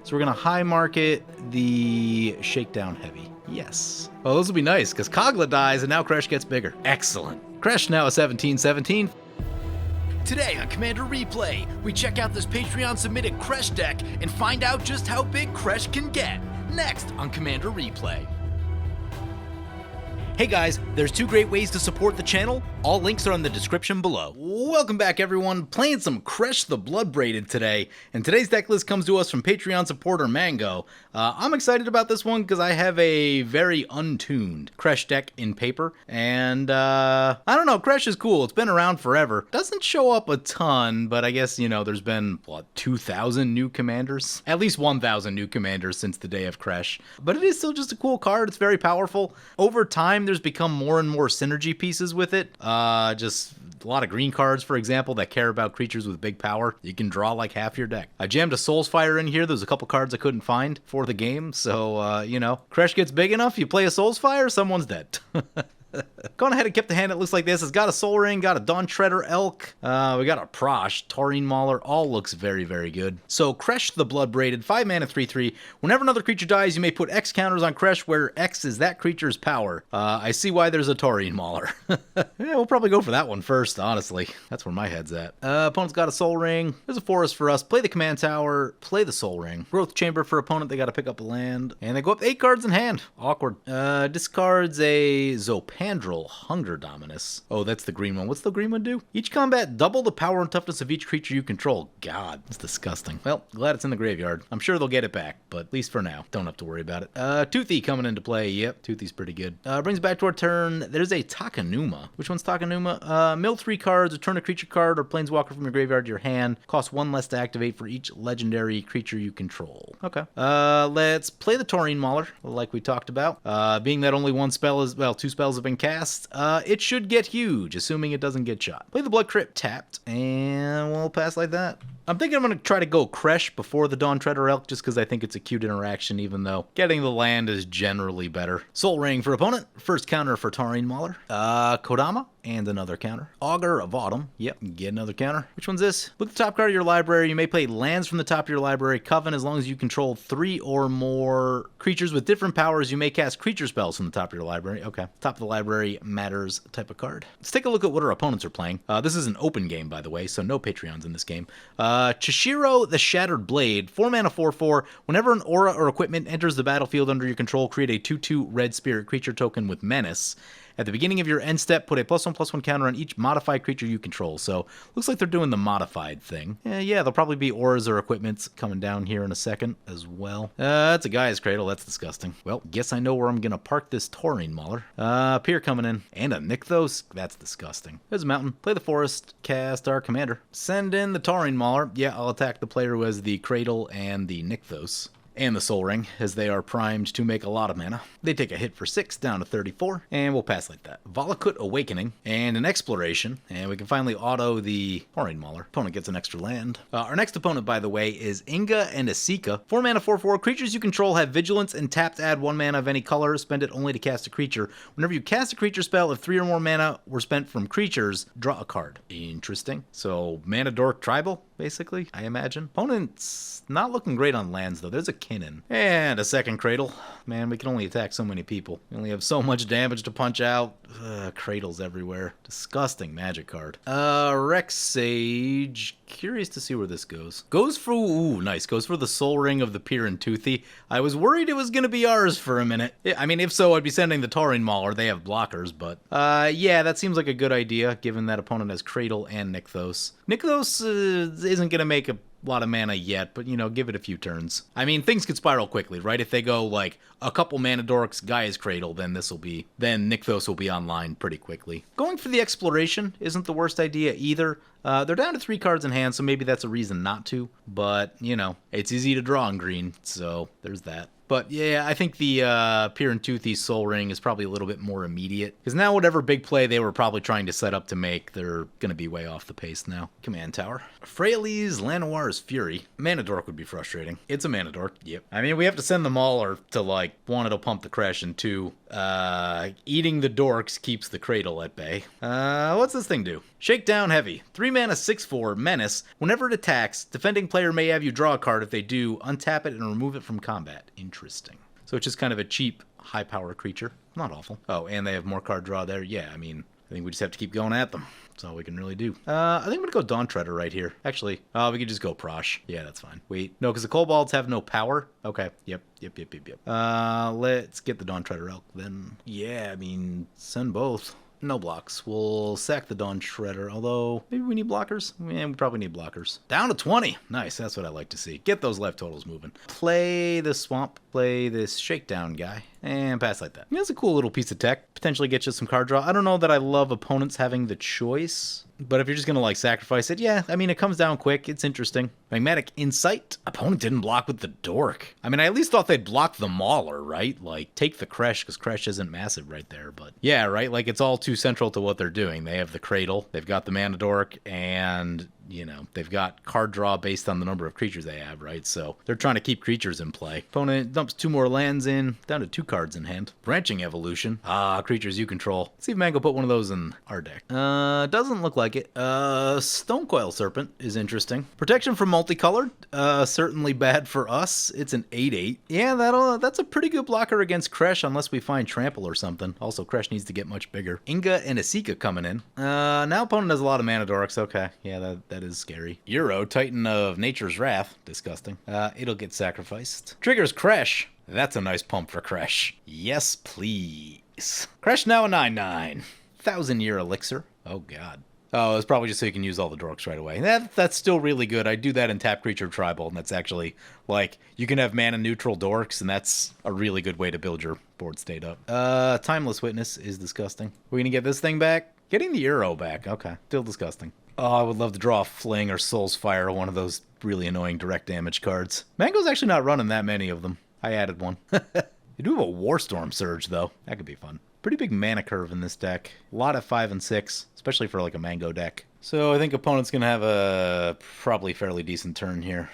So we're going to high market the Shakedown Heavy. Yes. Oh, those will be nice, because Kogla dies and now Kresh gets bigger. Excellent. Kresh now a 17-17. Today on Commander Replay, we check out this Patreon-submitted Kresh deck and find out just how big Kresh can get. Next on Commander Replay. Hey guys, there's two great ways to support the channel. All links are in the description below. Welcome back, everyone. Playing some Kresh the Bloodbraided today, and today's deck list comes to us from Patreon supporter Mango. I'm excited about this one because I have a very untuned Kresh deck in paper, and I don't know, Kresh is cool. It's been around forever. Doesn't show up a ton, but I guess, you know, there's been, what, 2,000 new commanders? At least 1,000 new commanders since the day of Kresh. But it is still just a cool card. It's very powerful. Over time, there's become more and more synergy pieces with it. Just a lot of green cards, for example, that care about creatures with big power. You can draw like half your deck. I jammed a Soulsfire in here. There's a couple cards I couldn't find for the game. So, you know, Kresh gets big enough, you play a Soulsfire, someone's dead. Going ahead and kept the hand that looks like this. It's got a Soul Ring, got a Dawn Treader Elk, we got a Prosh, Taurine Mauler, all looks very, very good. So Kresh the Bloodbraided, 5 mana, 3/3. Whenever another creature dies, you may put X counters on Kresh where X is that creature's power. I see why there's a Taurine Mauler. Yeah, we'll probably go for that one first, honestly. That's where my head's at. Opponent's got a Soul Ring. There's a Forest for us. Play the Command Tower, play the Soul Ring. Growth Chamber for opponent, they gotta pick up a land. And they go up 8 cards in hand. Awkward. Discards a Zopandrel Hunger Dominus. Oh, that's the green one. What's the green one do? Each combat, double the power and toughness of each creature you control. God, it's disgusting. Well, glad it's in the graveyard. I'm sure they'll get it back, but at least for now, don't have to worry about it. Toothy coming into play. Yep, Toothy's pretty good. Brings back to our turn. There's a Takenuma. Which one's Takenuma? Mill 3 cards, return a creature card or planeswalker from your graveyard to your hand. Costs 1 less to activate for each legendary creature you control. Okay. Let's play the Taurine Mauler, like we talked about. Being that only one spell is, well, 2 spells have been cast, it should get huge, assuming it doesn't get shot. Play the Blood Crypt tapped, and we'll pass like that. I'm thinking I'm going to try to go Kresh before the Dawn Treader Elk, just because I think it's a cute interaction, even though getting the land is generally better. Soul Ring for opponent. First counter for Taurine Mauler. Kodama, and another counter. Augur of Autumn. Yep, get another counter. Which one's this? Look at the top card of your library. You may play lands from the top of your library. Coven, as long as you control 3 or more creatures with different powers. You may cast creature spells from the top of your library. Okay. Top of the library matters type of card. Let's take a look at what our opponents are playing. This is an open game, by the way, so no Patreons in this game. Chisiro the Shattered Blade. 4 mana, 4/4. Whenever an aura or equipment enters the battlefield under your control, create a 2/2 red spirit creature token with menace. At the beginning of your end step, put a +1/+1 counter on each modified creature you control. So, looks like they're doing the modified thing. Yeah, there'll probably be auras or equipments coming down here in a second as well. That's a Gaia's Cradle. That's disgusting. Well, guess I know where I'm going to park this Taurine Mauler. Pier coming in. And a Nykthos. That's disgusting. There's a mountain. Play the forest. Cast our commander. Send in the Taurine Mauler. Yeah, I'll attack the player who has the Cradle and the Nykthos. And the Soul Ring, as they are primed to make a lot of mana. They take a hit for 6, down to 34, and we'll pass like that. Valakut Awakening, and an Exploration, and we can finally auto the Taurine Mauler. Opponent gets an extra land. Our next opponent, by the way, is Inga and Esika. 4 mana, 4/4. Creatures you control have Vigilance and tap to add 1 mana of any color. Spend it only to cast a creature. Whenever you cast a creature spell, if 3 or more mana were spent from creatures, draw a card. Interesting. So, Mana Dork Tribal, basically, I imagine. Opponent's not looking great on lands, though. There's a Kinnan. And a second Cradle. Man, we can only attack so many people. We only have so much damage to punch out. Cradles everywhere. Disgusting magic card. Rex Sage. Curious to see where this goes. Goes for, ooh, nice. Goes for the Soul Ring of the Pier and Toothy. I was worried it was going to be ours for a minute. I mean, if so, I'd be sending the Taurine Mauler. They have blockers, but yeah, that seems like a good idea, given that opponent has Cradle and Nykthos. Nykthos isn't going to make a lot of mana yet, but, you know, give it a few turns. I mean, things could spiral quickly, right? If they go, like, a couple Mana Dorks, Gaia's Cradle, then Nykthos will be online pretty quickly. Going for the Exploration isn't the worst idea either. They're down to 3 cards in hand, so maybe that's a reason not to, but, you know, it's easy to draw in green, so there's that. But yeah, I think the Pier and Toothy Soul Ring is probably a little bit more immediate. Because now whatever big play they were probably trying to set up to make, they're going to be way off the pace now. Command Tower. Freyalise Lanoir's Fury. Mana Dork would be frustrating. It's a Mana Dork, yep. I mean, we have to send the Mauler to, like, one, it'll pump the Kresh, and two, eating the Dorks keeps the Cradle at bay. What's this thing do? Shakedown Heavy. 3 mana, 6/4, Menace. Whenever it attacks, defending player may have you draw a card. If they do, untap it and remove it from combat. Interesting. So it's just kind of a cheap, high-power creature. Not awful. Oh, and they have more card draw there. Yeah, I mean, I think we just have to keep going at them. That's all we can really do. I think I'm going to go Dawn Treader right here. Actually, we could just go Prosh. Yeah, that's fine. Wait, no, because the Kobolds have no power. Okay, yep. Let's get the Dawn Treader out then. Yeah, I mean, send both. No blocks. We'll sack the Dawn Shredder, although maybe we need blockers? Yeah, we probably need blockers. Down to 20. Nice, that's what I like to see. Get those life totals moving. Play the Swamp, play this Shakedown guy, and pass like that. That's a cool little piece of tech. Potentially get you some card draw. I don't know that I love opponents having the choice, but if you're just going to like sacrifice it, yeah, I mean, it comes down quick. It's interesting. Magmatic Insight. Opponent didn't block with the Dork. I mean, I at least thought they'd block the Mauler, right? Like, take the Kresh, because Kresh isn't massive right there, but yeah, right? Like, it's all too central to what they're doing. They have the Cradle, they've got the Mana Dork, and, you know, they've got card draw based on the number of creatures they have, right? So they're trying to keep creatures in play. Opponent dumps 2 more lands in, down to 2 cards in hand. Branching Evolution. Creatures you control. Let's see if Mango put one of those in our deck. Doesn't look like it. Stonecoil Serpent is interesting. Protection from multicolored. Certainly bad for us. It's an 8/8. Yeah, that's a pretty good blocker against Kresh unless we find Trample or something. Also, Kresh needs to get much bigger. Inga and Esika coming in. Now opponent has a lot of Mana Dorks. Okay, yeah, that is scary. Euro, Titan of Nature's Wrath. Disgusting. It'll get sacrificed. Triggers Kresh. That's a nice pump for Kresh. Yes, please. Kresh now a 9/9. 1,000-year elixir. Oh, God. Oh, it's probably just so you can use all the Dorks right away. That's still really good. I do that in Tap Creature Tribal, and that's actually, like, you can have mana neutral Dorks, and that's a really good way to build your board state up. Timeless Witness is disgusting. We're going to get this thing back? Getting the Euro back. Okay. Still disgusting. Oh, I would love to draw a Fling or Soul's Fire, one of those really annoying direct damage cards. Mango's actually not running that many of them. I added one. You do have a Warstorm Surge, though. That could be fun. Pretty big mana curve in this deck. A lot of 5 and 6, especially for like a Mango deck. So I think opponent's going to have a probably fairly decent turn here.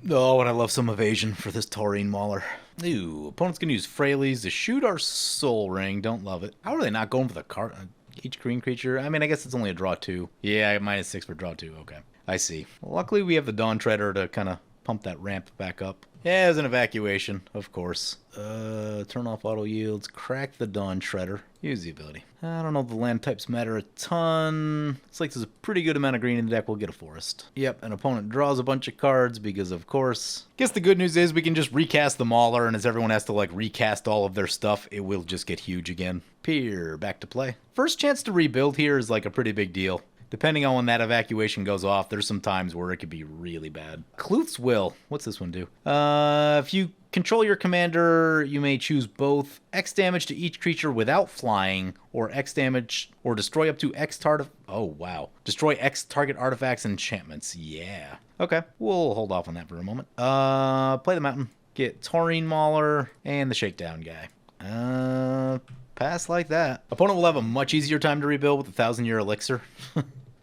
Oh, and I love some evasion for this Taurine Mauler. Ooh, opponent's going to use Freyalise to shoot our Soul Ring. Don't love it. How are they not going for the card? Each green creature? I mean, I guess it's only a draw 2. Yeah, -6 for draw 2. Okay, I see. Well, luckily, we have the Dawn Treader to kind of pump that ramp back up. Yeah, there's an evacuation, of course. Turn off auto yields, crack the Dawn Shredder. Use the ability. I don't know if the land types matter a ton. It's like there's a pretty good amount of green in the deck. We'll get a forest. Yep, an opponent draws a bunch of cards because, of course. Guess the good news is we can just recast the Mauler, and as everyone has to, like, recast all of their stuff, it will just get huge again. Pier, back to play. First chance to rebuild here is, like, a pretty big deal. Depending on when that evacuation goes off, there's some times where it could be really bad. Kluth's Will. What's this one do? If you control your commander, you may choose both X damage to each creature without flying, or X damage, or destroy up to X target. Oh, wow. Destroy X target artifacts and enchantments. Yeah. Okay, we'll hold off on that for a moment. Play the mountain. Get Taurine Mauler and the Shakedown guy. Pass like that. Opponent will have a much easier time to rebuild with the 1,000-year elixir.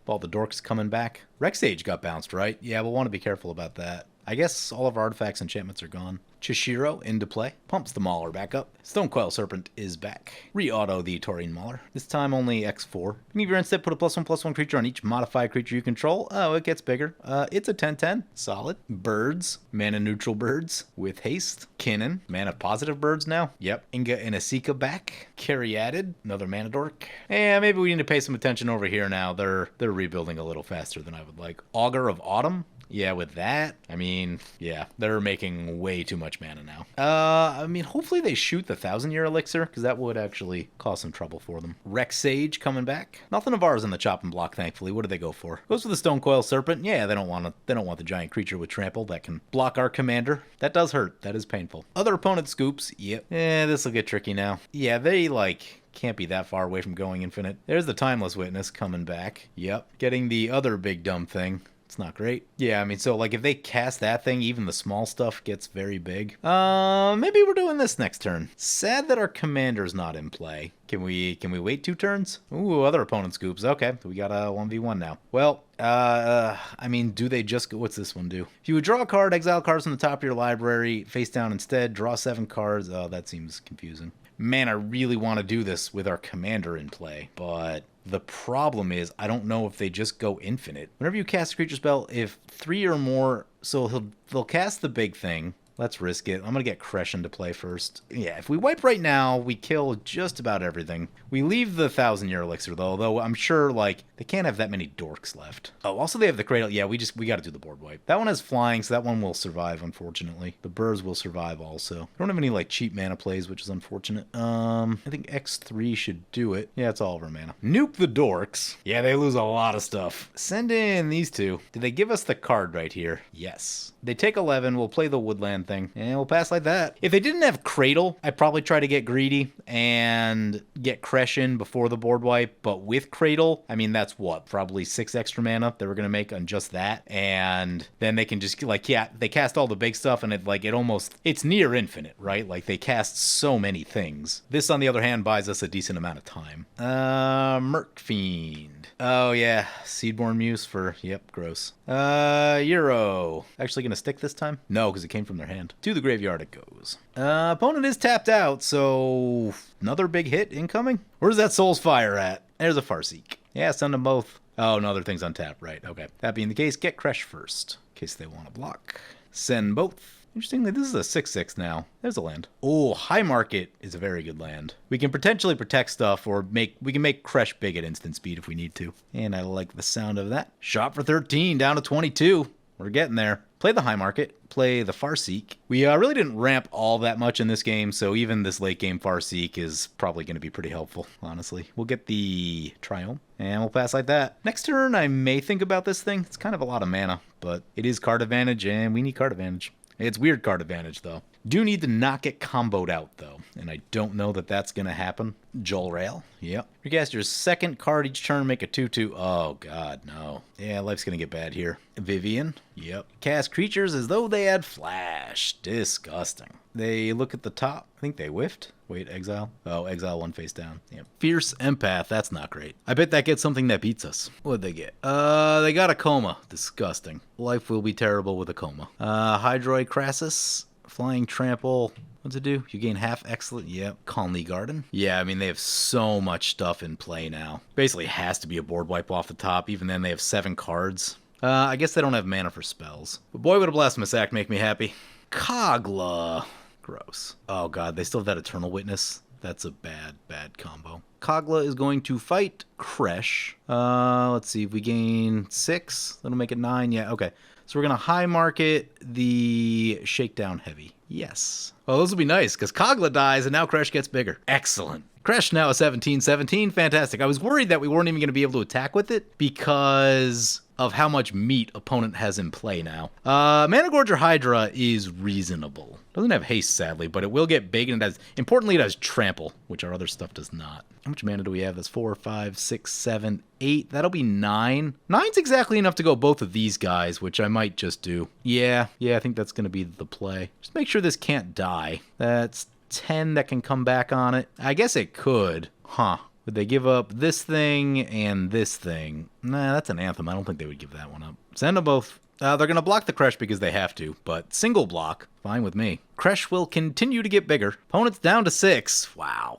All the Dorks coming back. Rexage got bounced, right? Yeah, we'll want to be careful about that. I guess all of our artifacts and enchantments are gone. Chisiro into play. Pumps the Mauler back up. Stonecoil Serpent is back. Re-auto the Taurine Mauler. This time only X4. You can instead put a +1/+1 creature on each modified creature you control. Oh, it gets bigger. It's a 10/10. Solid. Birds. Mana neutral birds with haste. Kinnan. Mana positive birds now. Yep. Inga and Esika back. Carry added. Another Mana Dork. Yeah, maybe we need to pay some attention over here now. They're rebuilding a little faster than I would like. Augur of Autumn. Yeah, with that, I mean, yeah, they're making way too much mana now. I mean, hopefully they shoot the 1,000-year elixir, because that would actually cause some trouble for them. Rexage coming back. Nothing of ours in the chopping block, thankfully. What do they go for? Goes for the Stonecoil Serpent. Yeah, they don't want the giant creature with trample that can block our commander. That does hurt. That is painful. Other opponent scoops. Yep. This will get tricky now. Yeah, they, like, can't be that far away from going infinite. There's the Timeless Witness coming back. Yep. Getting the other big dumb thing. It's not great. Yeah, I mean, so like if they cast that thing, even the small stuff gets very big. Maybe we're doing this next turn. Sad that our commander's not in play. Can we wait 2 turns? Ooh, other opponent scoops. Okay, we got a 1v1 now. Well, I mean, do they just go, what's this one do? If you would draw a card, exile cards from the top of your library, face down instead, draw 7 cards. Oh, that seems confusing. Man, I really want to do this with our commander in play, but the problem is I don't know if they just go infinite. Whenever you cast a creature spell, if 3 or more, so they'll cast the big thing. Let's risk it. I'm going to get Kresh into play first. Yeah, if we wipe right now, we kill just about everything. We leave the 1,000-year elixir, though I'm sure, like, they can't have that many dorks left. Oh, also they have the cradle. Yeah, we got to do the board wipe. That one has flying, so that one will survive, unfortunately. The birds will survive also. I don't have any, like, cheap mana plays, which is unfortunate. I think X3 should do it. Yeah, it's all of our mana. Nuke the dorks. Yeah, they lose a lot of stuff. Send in these 2. Did they give us the card right here? Yes. They take 11. We'll play the woodland thing, and we'll pass like that. If they didn't have Cradle, I'd probably try to get greedy and get Kresh in before the board wipe, but with Cradle, I mean, that's what? Probably 6 extra mana that we're going to make on just that, and then they can just, like, yeah, they cast all the big stuff, and it's near infinite, right? Like, they cast so many things. This, on the other hand, buys us a decent amount of time. Merc Fiend. Oh, yeah. Seedborn Muse for, yep, gross. Euro. Actually gonna stick this time? No, because it came from their hand. To the graveyard it goes. Opponent is tapped out, so another big hit incoming? Where's that Soul's Fire at? There's a Farseek. Yeah, send them both. Oh, no, other things on tap, right, okay. That being the case, get Kresh first, in case they want to block. Send both. Interestingly, this is a 6/6 now. There's a land. Oh, High Market is a very good land. We can potentially protect stuff, or we can make Kresh big at instant speed if we need to. And I like the sound of that. Shot for 13, down to 22. We're getting there. Play the High Market, play the Farseek. We really didn't ramp all that much in this game, so even this late game Farseek is probably going to be pretty helpful, honestly. We'll get the Triome, and we'll pass like that. Next turn, I may think about this thing. It's kind of a lot of mana, but it is card advantage, and we need card advantage. It's weird card advantage, though. Do need to not get comboed out, though, and I don't know that that's going to happen. Joel Rail, yep. Recast your second card each turn, make a 2/2. Oh, God, no. Yeah, life's going to get bad here. Vivian, yep. Cast creatures as though they had flash. Disgusting. They look at the top. I think they whiffed. Wait, exile? Oh, exile 1 face down. Yep. Fierce Empath, that's not great. I bet that gets something that beats us. What'd they get? They got a coma. Disgusting. Life will be terrible with a coma. Hydroid Crassus. Flying Trample. What's it do? You gain half excellent. Yep. Conley Garden. Yeah, I mean, they have so much stuff in play now. Basically has to be a board wipe off the top. Even then, they have 7 cards. I guess they don't have mana for spells. But boy, would a Blasphemous Act make me happy. Kogla. Gross. Oh, God, they still have that Eternal Witness. That's a bad, bad combo. Kogla is going to fight Kresh. Let's see. If we gain 6, that'll make it 9. Yeah, okay. So we're going to High Market the Shakedown Heavy. Yes. Well, this will be nice, because Kogla dies, and now Kresh gets bigger. Excellent. Kresh now a 17/17. Fantastic. I was worried that we weren't even going to be able to attack with it, because of how much meat opponent has in play now. Managorger Hydra is reasonable. Doesn't have haste, sadly, but it will get big, and importantly, it has trample, which our other stuff does not. How much mana do we have? That's 4, 5, 6, 7, 8. That'll be 9. 9's exactly enough to go both of these guys, which I might just do. Yeah, I think that's going to be the play. Just make sure this can't die. That's 10 that can come back on it. I guess it could. Huh. Would they give up this thing and this thing? Nah, that's an Anthem. I don't think they would give that one up. Send them both. They're going to block the Kresh because they have to, but single block, fine with me. Kresh will continue to get bigger. Opponent's down to 6. Wow.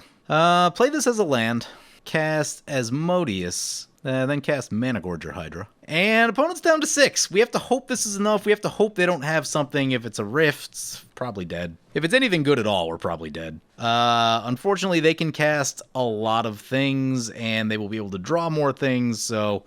Play this as a land. Cast Asmodeus. Then cast Managorger Hydra. And opponent's down to 6. We have to hope this is enough. We have to hope they don't have something. If it's a Rift, it's probably dead. If it's anything good at all, we're probably dead. Unfortunately, they can cast a lot of things, and they will be able to draw more things, so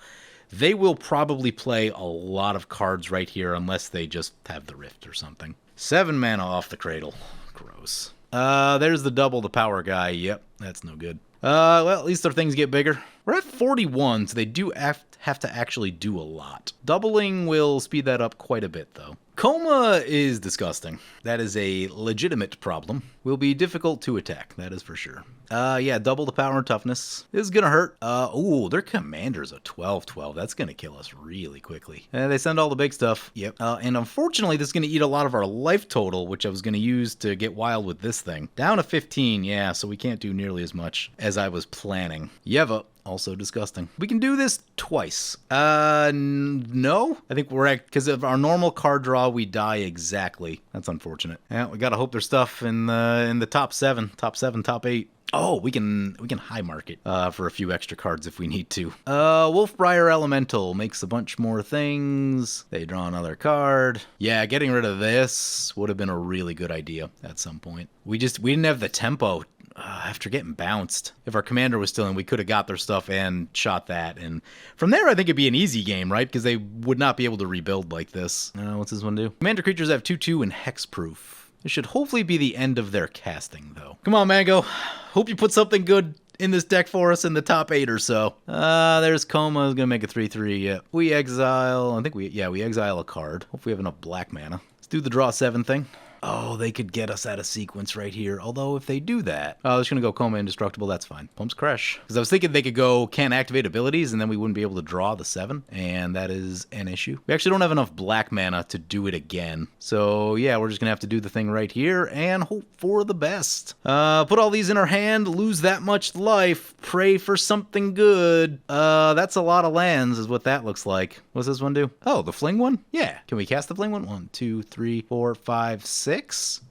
they will probably play a lot of cards right here, unless they just have the Rift or something. 7 mana off the Cradle. Gross. There's the double the power guy. Yep, that's no good. Well, at least their things get bigger. We're at 41, so they do have to actually do a lot. Doubling will speed that up quite a bit, though. Coma is disgusting. That is a legitimate problem. Will be difficult to attack, that is for sure. Yeah, double the power and toughness. This is gonna hurt. Ooh, their commander's a 12-12. That's gonna kill us really quickly. They send all the big stuff. Yep. And unfortunately, this is gonna eat a lot of our life total, which I was gonna use to get wild with this thing. Down to 15, yeah, so we can't do nearly as much as I was planning. Yeva. Also disgusting. We can do this twice. No. I think we're at, because of our normal card draw, we die exactly. That's unfortunate. Yeah, we gotta hope there's stuff in the top 7, top 8. Oh, we can high market for a few extra cards if we need to. Wolfbriar Elemental makes a bunch more things. They draw another card. Yeah, getting rid of this would have been a really good idea at some point. We didn't have the tempo. After getting bounced. If our commander was still in, we could have got their stuff and shot that. And from there, I think it'd be an easy game, right? Because they would not be able to rebuild like this. What's this one do? Commander creatures have 2/2 and hexproof. This should hopefully be the end of their casting, though. Come on, Mango. Hope you put something good in this deck for us in the top 8 or so. There's Coma. Is gonna make a 3/3. Yeah. We exile. I think we exile a card. Hopefully we have enough black mana. Let's do the draw 7 thing. Oh, they could get us out of sequence right here. Although, if they do that... Oh, they're just going to go Coma Indestructible. That's fine. Pumps Kresh. Because I was thinking they could go can't activate abilities, and then we wouldn't be able to draw the 7. And that is an issue. We actually don't have enough black mana to do it again. So, yeah, we're just going to have to do the thing right here and hope for the best. Put all these in our hand, lose that much life, pray for something good. That's a lot of lands is what that looks like. What's this one do? Oh, the Fling one? Yeah. Can we cast the Fling one? 1, 2, 3, 4, 5, 6.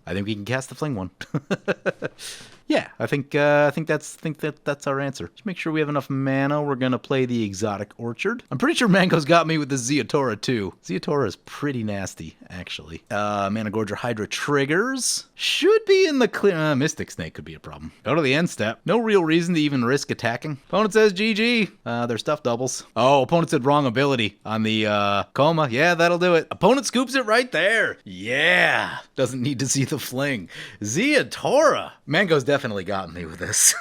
I think we can cast the Fling one. Yeah, I think that's our answer. Just make sure we have enough mana. We're gonna play the Exotic Orchard. I'm pretty sure Mango's got me with the Zeotora too. Zeotora is pretty nasty, actually. Managorger Hydra triggers. Should be in the clear. Mystic Snake could be a problem. Go to the end step. No real reason to even risk attacking. Opponent says GG. Their stuff doubles. Oh, opponent said wrong ability on the Coma. Yeah, that'll do it. Opponent scoops it right there. Yeah. Doesn't need to see the fling. Zeotora. Mango's definitely gotten me with this.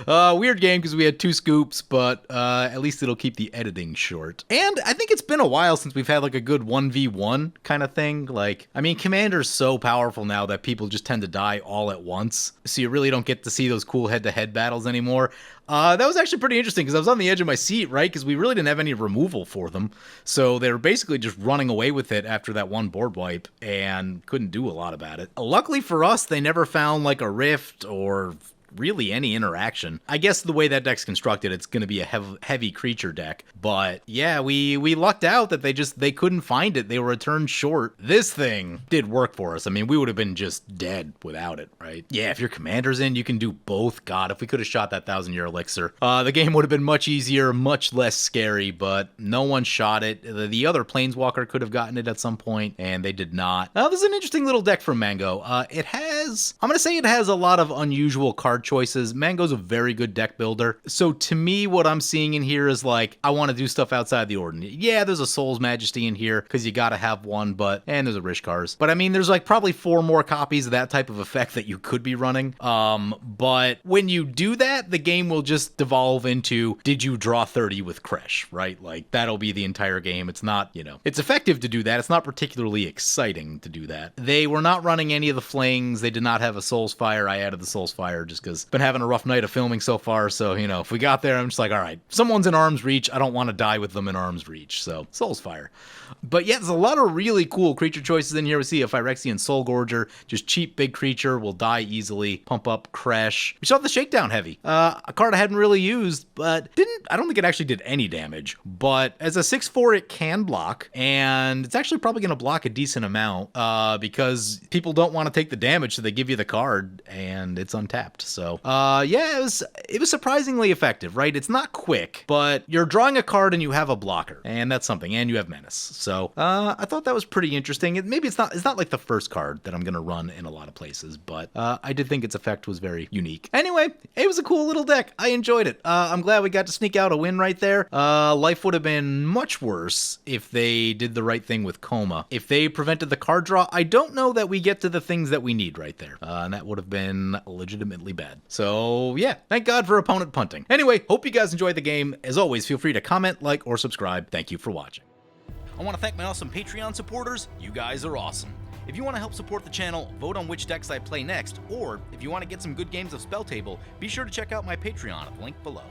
Weird game because we had 2 scoops, but at least it'll keep the editing short. And I think it's been a while since we've had like a good 1v1 kind of thing. Like, I mean, Commander's so powerful now that people just tend to die all at once. So you really don't get to see those cool head-to-head battles anymore. That was actually pretty interesting because I was on the edge of my seat, right? Because we really didn't have any removal for them. So they were basically just running away with it after that one board wipe and couldn't do a lot about it. Luckily for us, they never found like a rift or really any interaction. I guess the way that deck's constructed, it's going to be a heavy creature deck. But yeah, we lucked out that they couldn't find it. They were a turn short. This thing did work for us. I mean, we would have been just dead without it, right? Yeah, if your commander's in, you can do both. God, if we could have shot that 1,000-year elixir, the game would have been much easier, much less scary, but no one shot it. The other Planeswalker could have gotten it at some point, and they did not. This is an interesting little deck from Mango. I'm going to say it has a lot of unusual card choices. Mango's a very good deck builder. So to me, what I'm seeing in here is like, I want to do stuff outside the ordinary. Yeah, there's a Soul's Majesty in here because you got to have one, and there's a Rishkars. But I mean, there's like probably 4 more copies of that type of effect that you could be running. But when you do that, the game will just devolve into, did you draw 30 with Kresh, right? Like that'll be the entire game. It's not, it's effective to do that. It's not particularly exciting to do that. They were not running any of the flings. They did not have a Soul's Fire. I added the Soul's Fire just because been having a rough night of filming so far, so if we got there, I'm just like, all right, someone's in arm's reach, I don't want to die with them in arm's reach, so Soul's Fire. But yeah, there's a lot of really cool creature choices in here. We see a Phyrexian Soulgorger, just cheap big creature, will die easily, pump up Kresh. We saw the Shakedown Heavy, a card I hadn't really used, but I don't think it actually did any damage, but as a 6/4 it can block, and it's actually probably going to block a decent amount, because people don't want to take the damage, so they give you the card, and it's untapped. So yeah, it was surprisingly effective, right? It's not quick, but you're drawing a card and you have a blocker, and that's something, and you have Menace. So I thought that was pretty interesting. Maybe it's not like the first card that I'm gonna run in a lot of places, but I did think its effect was very unique. Anyway, it was a cool little deck. I enjoyed it. I'm glad we got to sneak out a win right there. Life would have been much worse if they did the right thing with Coma. If they prevented the card draw, I don't know that we get to the things that we need right there, and that would have been legitimately bad. So yeah, thank God for opponent punting. Anyway, hope you guys enjoyed the game. As always, feel free to comment, like, or subscribe. Thank you for watching. I want to thank my awesome Patreon supporters. You guys are awesome. If you want to help support the channel, vote on which decks I play next, or if you want to get some good games of Spell Table, be sure to check out my Patreon at the link below.